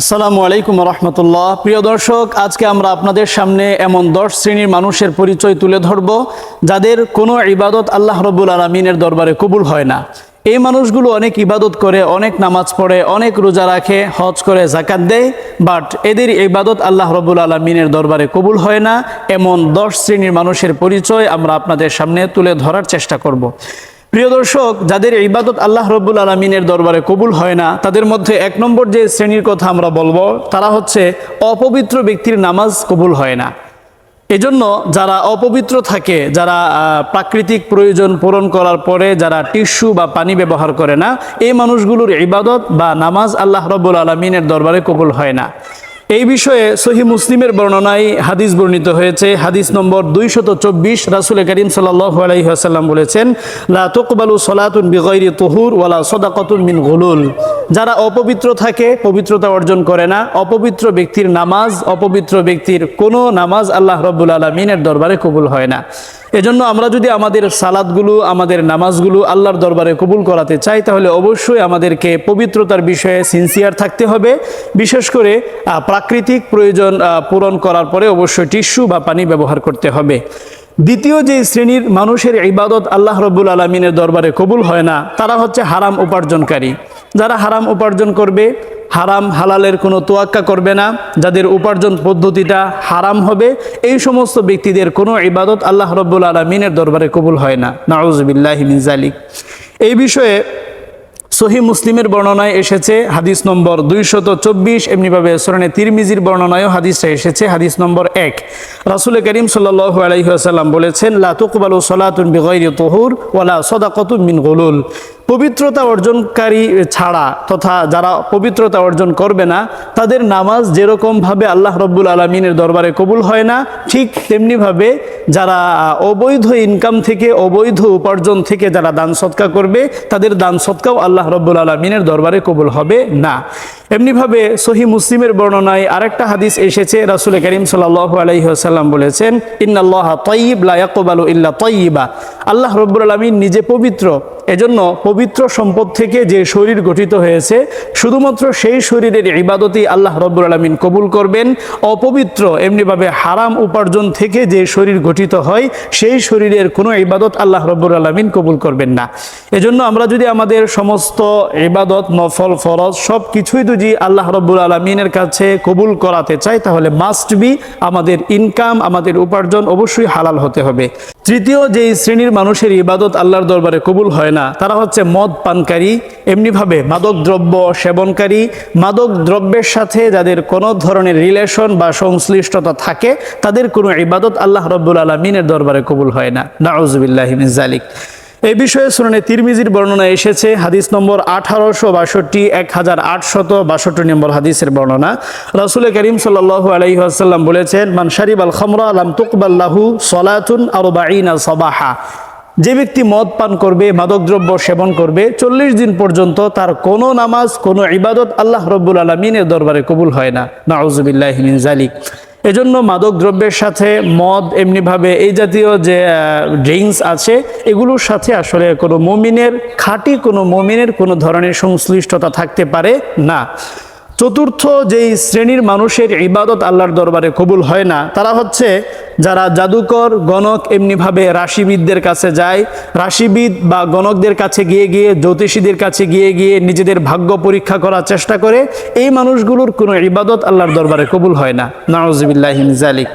আসসালামু আলাইকুম রহমতুল্লাহ। প্রিয় দর্শক, আজকে আমরা আপনাদের সামনে এমন 10 শ্রেণীর মানুষের পরিচয় তুলে ধরব যাদের কোনো ইবাদত আল্লাহ রাব্বুল আলামিনের দরবারে কবুল হয় না। এই মানুষগুলো অনেক ইবাদত করে, অনেক নামাজ পড়ে, অনেক রোজা রাখে, হজ করে, যাকাত দেয়, বাট এদের ইবাদত আল্লাহ রাব্বুল আলামিনের দরবারে কবুল হয় না। এমন 10 শ্রেণীর মানুষের পরিচয় আমরা আপনাদের সামনে তুলে ধরার চেষ্টা করব। প্রিয় দর্শক, যাদের ইবাদত আল্লাহ রাব্বুল আলামিনের দরবারে কবুল হয় না, তাদের মধ্যে 1 নম্বর যে শ্রেণীর কথা আমরা বলবো, তারা হচ্ছে অপবিত্র ব্যক্তির নামাজ কবুল হয় না। এজন্য যারা অপবিত্র থাকে, যারা প্রাকৃতিক প্রয়োজন পূরণ করার পরে যারা টিস্যু বা পানি ব্যবহার করে না, এই মানুষগুলোর ইবাদত বা নামাজ আল্লাহ রাব্বুল আলামিনের দরবারে কবুল হয় না। এই বিষয়ে সহিহ মুসলিমের বর্ণনায় হাদিস বর্ণিত হয়েছে। হাদিস নম্বর 224, রাসূল করিম সাল্লাল্লাহু আলাইহি ওয়াসাল্লাম বলেছেন, লা তুকবালু সলাতুন বিগাইরি তুহুর ওয়ালা সাদাকাতুন মিন গুলুল। যারা অপবিত্র থাকে, পবিত্রতা অর্জন করে না, অপবিত্র ব্যক্তির নামাজ, অপবিত্র ব্যক্তির কোনো নামাজ আল্লাহ রাব্বুল আলামিনের দরবারে কবুল হয় না। এজন্য আমরা যদি আমাদের সালাতগুলো, আমাদের নামাজগুলো আল্লাহর দরবারে কবুল করাতে চাই, তাহলে অবশ্যই আমাদেরকে পবিত্রতার বিষয়ে সিনসিয়ার থাকতে হবে। বিশেষ করে প্রাকৃতিক প্রয়োজন পূরণ করার পরে অবশ্যই টিস্যু বা পানি ব্যবহার করতে হবে। দ্বিতীয় যে শ্রেণীর মানুষের ইবাদত আল্লাহ রাব্বুল আলামিনের দরবারে কবুল হয় না, তারা হচ্ছে হারাম উপার্জনকারী। যারা হারাম উপার্জন করবে, হারাম হালালের কোনো তোয়াক্কা করবে না, যাদের উপার্জন পদ্ধতিটা হারাম হবে, এই সমস্ত ব্যক্তিদের কোনো ইবাদত আল্লাহ রাব্বুল আলামিনের দরবারে কবুল হয় না। নাউযুবিল্লাহি মিন যালিক। এই বিষয়ে সহিহ মুসলিমের বর্ণনায় এসেছে হাদিস নম্বর 224, এমনিভাবে সুনানে তিরমিজির বর্ণনায়ও হাদিসটা এসেছে, হাদিস নম্বর 1। রাসূল করিম সাল্লাল্লাহু আলাইহি ওয়াসাল্লাম বলেছেন, লা তুকবালু সলাতুন বিগাইরি তুহুর ওয়ালা সাদাকাতুন মিন গুলুল। পবিত্রতা অর্জনকারী ছাড়া তথা যারা পবিত্রতা অর্জন করবে না, তাদের নামাজ যেরকমভাবে আল্লাহ রাব্বুল আলামিনের দরবারে কবুল হয় না, ঠিক তেমনিভাবে যারা অবৈধ ইনকাম থেকে, অবৈধ উপার্জন থেকে যারা দান সদকা করবে, তাদের দান সদকাও আল্লাহ রাব্বুল আলামিনের দরবারে কবুল হবে না। এমনিভাবে সহিহ মুসলিমের বর্ণনায় আরেকটা হাদিস এসেছে। রাসূল করিম সাল্লাল্লাহু আলাইহি ওয়াসাল্লাম বলেছেন, ইন্নাল্লাহা তাইয়্যিব লা ইয়াকবালু ইল্লা তাইয়্যিবা। আল্লাহ রাব্বুল আলামিন নিজে পবিত্র, এজন্য পবিত্র সম্পদ থেকে যে শরীর গঠিত হয়েছে, শুধুমাত্র সেই শরীরের ইবাদতই আল্লাহ রাব্বুল আলামিন কবুল করবেন। অপবিত্র, এমনিভাবে হারাম উপার্জন থেকে যে শরীর গঠিত হয়, সেই শরীরের কোনো ইবাদত আল্লাহ রাব্বুল আলামিন কবুল করবেন না। এজন্য আমরা যদি আমাদের সমস্ত ইবাদত, নফল, ফরজ সব কিছুই যদি আল্লাহ রাব্বুল আলামিনের কাছে কবুল করাতে চাই, তাহলে মাস্ট বি আমাদের ইনকাম, আমাদের উপার্জন অবশ্যই হালাল হতে হবে। তৃতীয় যেই শ্রেণীর মানুষের ইবাদত আল্লাহর দরবারে কবুল হয় না, তারা হচ্ছে মদ পানকারী, এমনিভাবে মাদক দ্রব্য সেবনকারী। মাদক দ্রব্যের সাথে যাদের কোনো ধরনের রিলেশন বা সংশ্লিষ্টতা থাকে, তাদের কোনো ইবাদত আল্লাহ রাব্বুল আলামিনের দরবারে কবুল হয় না। নাউযুবিল্লাহি মিন যালিক। এই বিষয়ে সুনানে তিরমিজির বর্ণনা এসেছে, হাদিস নম্বর 1862, 1862 নম্বর হাদিসের বর্ণনা। রাসূল করিম সাল্লাল্লাহু আলাইহি ওয়াসাল্লাম বলেছেন, মান শারিবাল খামরা লাম তুকবাল লাহু সলাতুন 40 সাবাহা। যে ব্যক্তি মদ পান করবে, মাদকদ্রব্য সেবন করবে, 40 দিন পর্যন্ত তার কোনো নামাজ, কোনো ইবাদত আল্লাহ রাব্বুল আলামিনের দরবারে কবুল হয় না। নাউযুবিল্লাহি মিন যালিক। এজন্য মাদক দ্রব্যের সাথে মদ, এমনিভাবে এই জাতীয় যে ড্রিঙ্কস আছে, এগুলোর সাথে আসলে কোনো মুমিনের, খাঁটি কোনো মুমিনের কোনো ধরনের সংশ্লিষ্টতা থাকতে পারে না। চতুর্থ যেই শ্রেণীর মানুষের ইবাদত আল্লাহর দরবারে কবুল হয় না, তারা হচ্ছে যারা জাদুকর, গণক, এমনিভাবে রাশিবিদদের কাছে যায়, রাশিবিদ বা গণকদের কাছে গিয়ে গিয়ে, জ্যোতিষীদের কাছে গিয়ে গিয়ে নিজেদের ভাগ্য পরীক্ষা করার চেষ্টা করে। এই মানুষগুলোর কোনো ইবাদত আল্লাহর দরবারে কবুল হয় না। নাউযুবিল্লাহি মিন যালিক।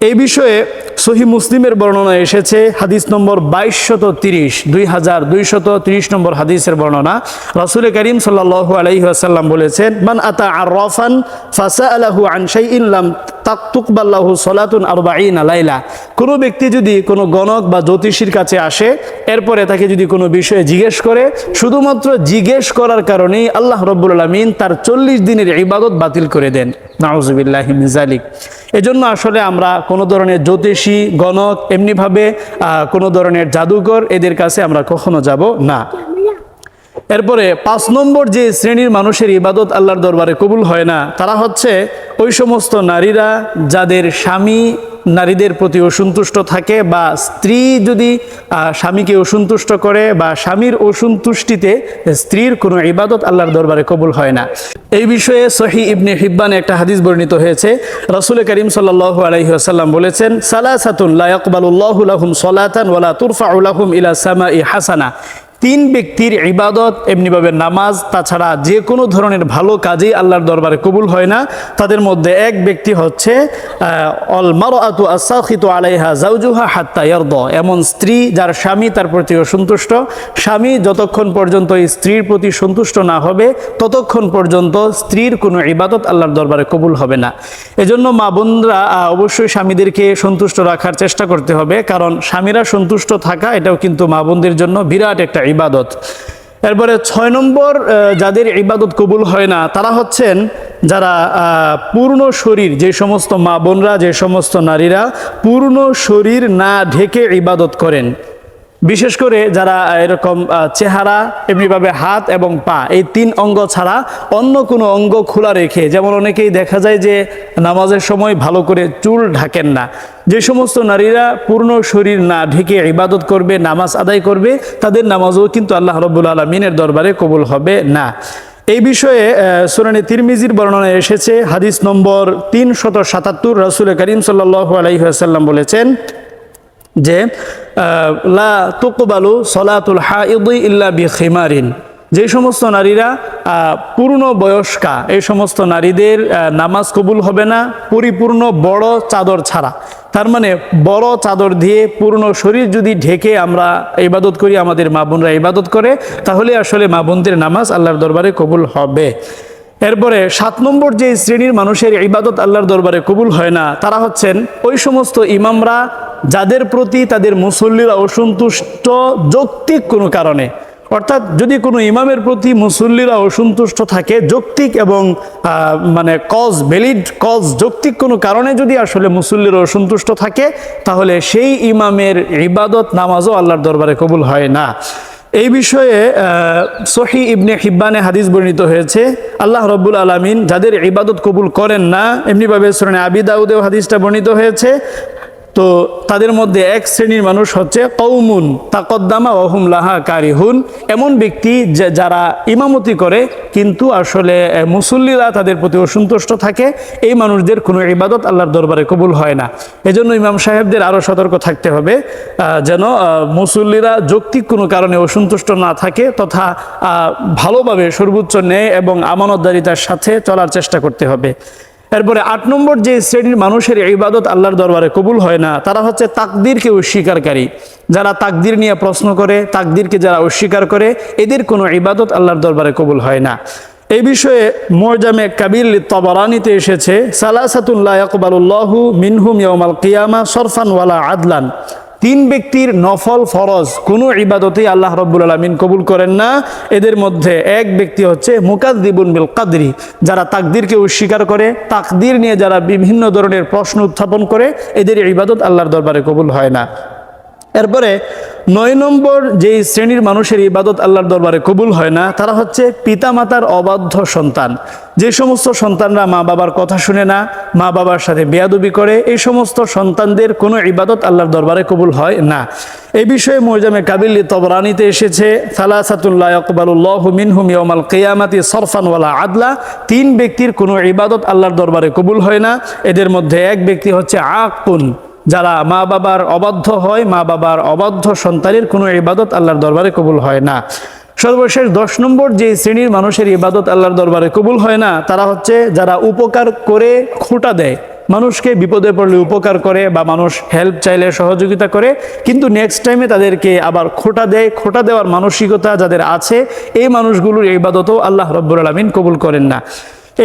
এই বিষয়ে সহিহ মুসলিমের বর্ণনা এসেছে, হাদিস নম্বর 2230, 2230 নম্বর হাদিসের বর্ণনা। রাসূল করিম সাল্লাল্লাহু আলাইহি ওয়াসাল্লাম বলেছেন, মান আতা আররাফান ফাসাআলাহু আন শাইইন লাম তুকবাল লাহু সলাতুন 40 লাইলা। কোনো ব্যক্তি যদি কোনো গণক বা জ্যোতিষীর কাছে আসে, এরপরে তাকে যদি কোনো বিষয়ে জিজ্ঞেস করে, শুধুমাত্র জিজ্ঞেস করার কারণেই আল্লাহ রাব্বুল আলামিন তার 40 দিনের ইবাদত বাতিল করে দেন। নাউযুবিল্লাহি মিন যালিক। এজন্য আসলে আমরা কোনো ধরনের জ্যোতিষী, গণক, এমনিভাবে কোনো ধরনের জাদুকর, এদের কাছে আমরা কখনো যাব না। এরপরে 5 নম্বর যে শ্রেণীর মানুষের ইবাদত আল্লাহর দরবারে কবুল হয় না, তারা হচ্ছে ওই সমস্ত নারীরা যাদের স্বামী নারীদের প্রতি অসন্তুষ্ট থাকে, বা স্ত্রী যদি স্বামীকে অসন্তুষ্ট করে, বা স্বামীর অসন্তুষ্টিতে স্ত্রীর কোনো ইবাদত আল্লাহর দরবারে কবুল হয় না। এই বিষয়ে সহিহ ইবনে হিব্বানে একটা হাদিস বর্ণিত হয়েছে। রাসূল করিম সাল্লাল্লাহু আলাইহি ওয়াসাল্লাম বলেছেন, সালাসাতুন লা ইয়াকবালুল্লাহু লাহুম সালাতান ওয়া লা তুরফাউ লাহুম ইলা সামাই হাসানা। তিন ব্যক্তির ইবাদত, এমনিভাবে নামাজ, তাছাড়া যে কোনো ধরনের ভালো কাজেই আল্লাহর দরবারে কবুল হয় না। তাদের মধ্যে এক ব্যক্তি হচ্ছে অল মারআতু আসাখিতু আলাইহা যাওজুহা হাত্তা ইয়ারদা, এমন স্ত্রী যার স্বামী তার প্রতি অসন্তুষ্ট। স্বামী যতক্ষণ পর্যন্ত স্ত্রীর প্রতি সন্তুষ্ট না হবে ততক্ষণ পর্যন্ত স্ত্রীর কোনো ইবাদত আল্লাহর দরবারে কবুল হবে না। এজন্য মা বোনরা অবশ্যই স্বামীদেরকে সন্তুষ্ট রাখার চেষ্টা করতে হবে, কারণ স্বামীরা সন্তুষ্ট থাকা এটাও কিন্তু মা বোনদের জন্য বিরাট একটা ইবাদত। এরপরে 6 নম্বর যাদের ইবাদত কবুল হয় না তারা হচ্ছেন যারা পূর্ণ শরীর, যে সমস্ত মা বোনরা, যে সমস্ত নারীরা পূর্ণ শরীর না ঢেকে ইবাদত করেন। বিশেষ করে যারা এরকম চেহারা, এমনিভাবে হাত এবং পা, এই 3 অঙ্গ ছাড়া অন্য কোনো অঙ্গ খোলা রেখে, যেমন অনেকেই দেখা যায় যে নামাজের সময় ভালো করে চুল ঢাকেন না। যে সমস্ত নারীরা পূর্ণ শরীর না ঢেকে ইবাদত করবে, নামাজ আদায় করবে, তাদের নামাজও কিন্তু আল্লাহ রাব্বুল আলামিনের দরবারে কবুল হবে না। এই বিষয়ে সুনানে তিরমিজির বর্ণনায় এসেছে, হাদিস নম্বর 377, রাসূল করিম সাল্লাল্লাহু আলাইহি ওয়াসাল্লাম বলেছেন যে লা তুকবালু সলাতুল হাইদি ইল্লা বিখিমারিন। যে সমস্ত নারীরা পূর্ণ বয়স্কা, এই সমস্ত নারীদের নামাজ কবুল হবে না পরিপূর্ণ বড় চাদর ছাড়া। তার মানে বড় চাদর দিয়ে পূর্ণ শরীর যদি ঢেকে আমরা ইবাদত করি, আমাদের মা বোনরা ইবাদত করে, তাহলে আসলে মা বোনদের নামাজ আল্লাহর দরবারে কবুল হবে। এরপরে 7 নম্বর যে শ্রেণীর মানুষের ইবাদত আল্লাহর দরবারে কবুল হয় না তারা হচ্ছেন ওই সমস্ত ইমামরা যাদের প্রতি তাদের মুসল্লিরা অসন্তুষ্ট যৌক্তিক কোনো কারণে। অর্থাৎ যদি কোনো ইমামের প্রতি মুসল্লিরা অসন্তুষ্ট থাকে যৌক্তিক এবং ভ্যালিড কজ, যৌক্তিক কোনো কারণে যদি আসলে মুসল্লিরা অসন্তুষ্ট থাকে, তাহলে সেই ইমামের ইবাদত, নামাজও আল্লাহর দরবারে কবুল হয় না। এই বিষয়ে সহিহ ইবনে হিব্বানে হাদিস বর্ণিত হয়েছে, আল্লাহ রাব্বুল আলামিন যাদের ইবাদত কবুল করেন না, এমনিভাবে সুনানে আবি দাউদেও হাদিসটা বর্ণিত হয়েছে। তো তাদের মধ্যে এক শ্রেণীর মানুষ হচ্ছে কওমুন তাকদ্দামা ওয়া হুম লাহা কারিহুন, এমন ব্যক্তি যারা ইমামতি করে কিন্তু আসলে মুসল্লিরা তাদের প্রতি অসন্তুষ্ট থাকে। এই মানুষদের কোনো ইবাদত আল্লাহর দরবারে কবুল হয় না। এজন্য ইমাম সাহেবদের আরও সতর্ক থাকতে হবে যেন মুসল্লিরা যৌক্তিক কোনো কারণে অসন্তুষ্ট না থাকে, তথা ভালোভাবে সর্বোচ্চ ন্যায় এবং আমানতদারিতার সাথে চলার চেষ্টা করতে হবে। এরপরে 8 নম্বর যে শ্রেণীর মানুষের ইবাদত আল্লাহর দরবারে কবুল হয় না তারা হচ্ছে তাকদীরকে অস্বীকারী। যারা তাকদীর নিয়ে প্রশ্ন করে, তাকদীরকে যারা অস্বীকার করে, এদের কোনো ইবাদত আল্লাহর দরবারে কবুল হয় না। এই বিষয়ে মুআজামে কাবীর লিত-তাবারানীতে এসেছে, সালাসাতুন লা ইয়াকবালুল্লাহু মিনহুম ইয়াউমাল কিয়ামা সরফান ওয়ালা আদলান। 3 ব্যক্তির নফল ফরজ কোনো ইবাদতেই আল্লাহ রাব্বুল আলামিন কবুল করেন না। এদের মধ্যে এক ব্যক্তি হচ্ছে মুকাযযিবুন বিল কদরি, যারা তাকদীরকে অস্বীকার করে, তাকদীর নিয়ে যারা বিভিন্ন ধরনের প্রশ্ন উত্থাপন করে, এদের ইবাদত আল্লাহর দরবারে কবুল হয় না। এরপরে 9 নম্বর যেই শ্রেণীর মানুষের ইবাদত আল্লাহর দরবারে কবুল হয় না তারা হচ্ছে পিতামাতার অবাধ্য সন্তান। যে সমস্ত সন্তানরা মা বাবার কথা শুনে না, মা বাবার সাথে বেয়াদবি করে, এই সমস্ত সন্তানদের কোনো ইবাদত আল্লাহর দরবারে কবুল হয় না। এই বিষয়ে মুআজামে কাবীর লিত-তাবরানীতে এসেছে, সালাসাতুন লা ইয়াকবালুল্লাহু মিনহুম ইয়াউমাল কিয়ামাতি সরফান ওয়ালা আদলা। 3 ব্যক্তির কোনো ইবাদত আল্লাহর দরবারে কবুল হয় না। এদের মধ্যে এক ব্যক্তি হচ্ছে আকুন, যারা মা বাবার অবাধ্য হয়, মা বাবার অবাধ্য সন্তানের কোনো ইবাদত আল্লাহর দরবারে কবুল হয় না। সর্বশেষ 10 নম্বর যে শ্রেণীর মানুষের ইবাদত আল্লাহর দরবারে কবুল হয় না তারা হচ্ছে যারা উপকার করে খোঁটা দেয়, মানুষকে বিপদে পড়লে উপকার করে বা মানুষ হেল্প চাইলে সহযোগিতা করে, কিন্তু নেক্সট টাইমে তাদেরকে আবার খোঁটা দেয়। খোঁটা দেওয়ার মানসিকতা যাদের আছে, এই মানুষগুলোর ইবাদতও আল্লাহ রাব্বুল আলামিন কবুল করেন না।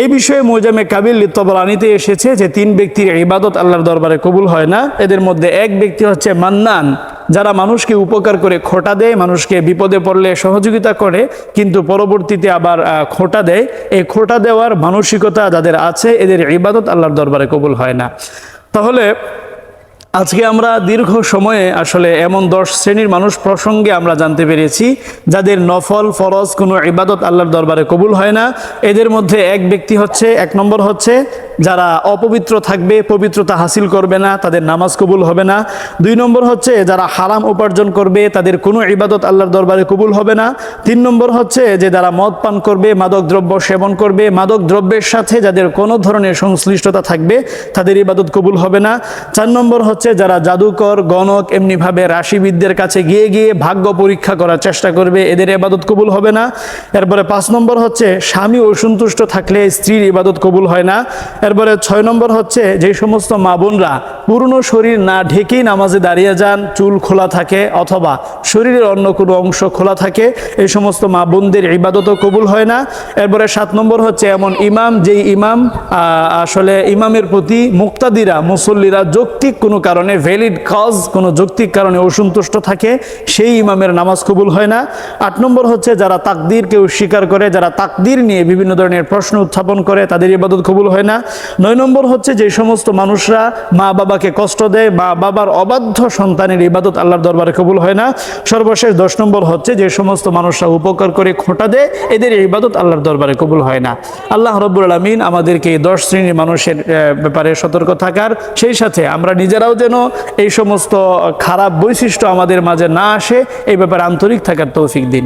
এই বিষয়ে মুআজামে কাবীর লিত-তাবরানীতে এসেছে যে 3 ব্যক্তির ইবাদত আল্লাহর দরবারে কবুল হয় না। এদের মধ্যে এক ব্যক্তি হচ্ছে মান্নান, যারা মানুষকে উপকার করে খোঁটা দেয়, মানুষকে বিপদে পড়লে সহযোগিতা করে কিন্তু পরবর্তীতে আবার খোঁটা দেয়। এই খোঁটা দেওয়ার মানসিকতা যাদের আছে, এদের ইবাদত আল্লাহর দরবারে কবুল হয় না। তাহলে আজকে আমরা দীর্ঘ সময়ে আসলে এমন 10 শ্রেণীর মানুষ প্রসঙ্গে আমরা জানতে পেরেছি যাদের নফল ফরজ কোনো ইবাদত আল্লাহর দরবারে কবুল হয় না। এদের মধ্যে এক ব্যক্তি হচ্ছে, 1 নম্বর হচ্ছে যারা অপবিত্র থাকবে, পবিত্রতা হাসিল করবে না, তাদের নামাজ কবুল হবে না। 2 নম্বর হচ্ছে যারা হারাম উপার্জন করবে, তাদের কোনো ইবাদত আল্লাহর দরবারে কবুল হবে না। 3 নম্বর হচ্ছে যে যারা মদ পান করবে, মাদক দ্রব্য সেবন করবে, মাদক দ্রব্যের সাথে যাদের কোনো ধরনের সংশ্লিষ্টতা থাকবে, তাদের ইবাদত কবুল হবে না। 4 নম্বর হচ্ছে যারা জাদুকর, গণক, এমনিভাবে রাশিবিদদের কাছে গিয়ে গিয়ে ভাগ্য পরীক্ষা করার চেষ্টা করবে, এদের ইবাদত কবুল হবে না। এরপরে 5 নম্বর হচ্ছে স্বামী অসন্তুষ্ট থাকলে স্ত্রীর ইবাদত কবুল হয় না। এরপরে 6 নম্বর হচ্ছে যে সমস্ত মা বোনরা পূর্ণ শরীর না ঢেকেই নামাজে দাঁড়িয়ে যান, চুল খোলা থাকে অথবা শরীরের অন্য কোনো অংশ খোলা থাকে, এই সমস্ত মা বোনদের ইবাদতও কবুল হয় না। এরপরে 7 নম্বর হচ্ছে এমন ইমাম, যেই ইমাম আসলে ইমামের প্রতি মুক্তাদিরা, মুসল্লিরা যৌক্তিক কোনো কারণে, ভ্যালিড কজ, কোনো যৌক্তিক কারণে অসন্তুষ্ট থাকে, সেই ইমামের নামাজ কবুল হয় না। 8 নম্বর হচ্ছে যারা তাকদীরকে অস্বীকার করে, যারা তাকদীর নিয়ে বিভিন্ন ধরনের প্রশ্ন উত্থাপন করে, তাদের ইবাদত কবুল হয় না। 9 নম্বর হচ্ছে যে সমস্ত মানুষরা মা বাবাকে কষ্ট দেয়, মা বাবার অবাধ্য সন্তানের ইবাদত আল্লাহর দরবারে কবুল হয় না। সর্বশেষ 10 নম্বর হচ্ছে যে সমস্ত মানুষরা উপকার করে খোঁটা দেয়, এদের ইবাদত আল্লাহর দরবারে কবুল হয় না। আল্লাহ রাব্বুল আলামিন আমাদেরকে এই 10 শ্রেণীর মানুষের ব্যাপারে সতর্ক থাকার, সেই সাথে আমরা নিজেরাও যেন এই সমস্ত খারাপ বৈশিষ্ট্য আমাদের মাঝে না আসে, এই ব্যাপারে আন্তরিক থাকার তৌফিক দিন।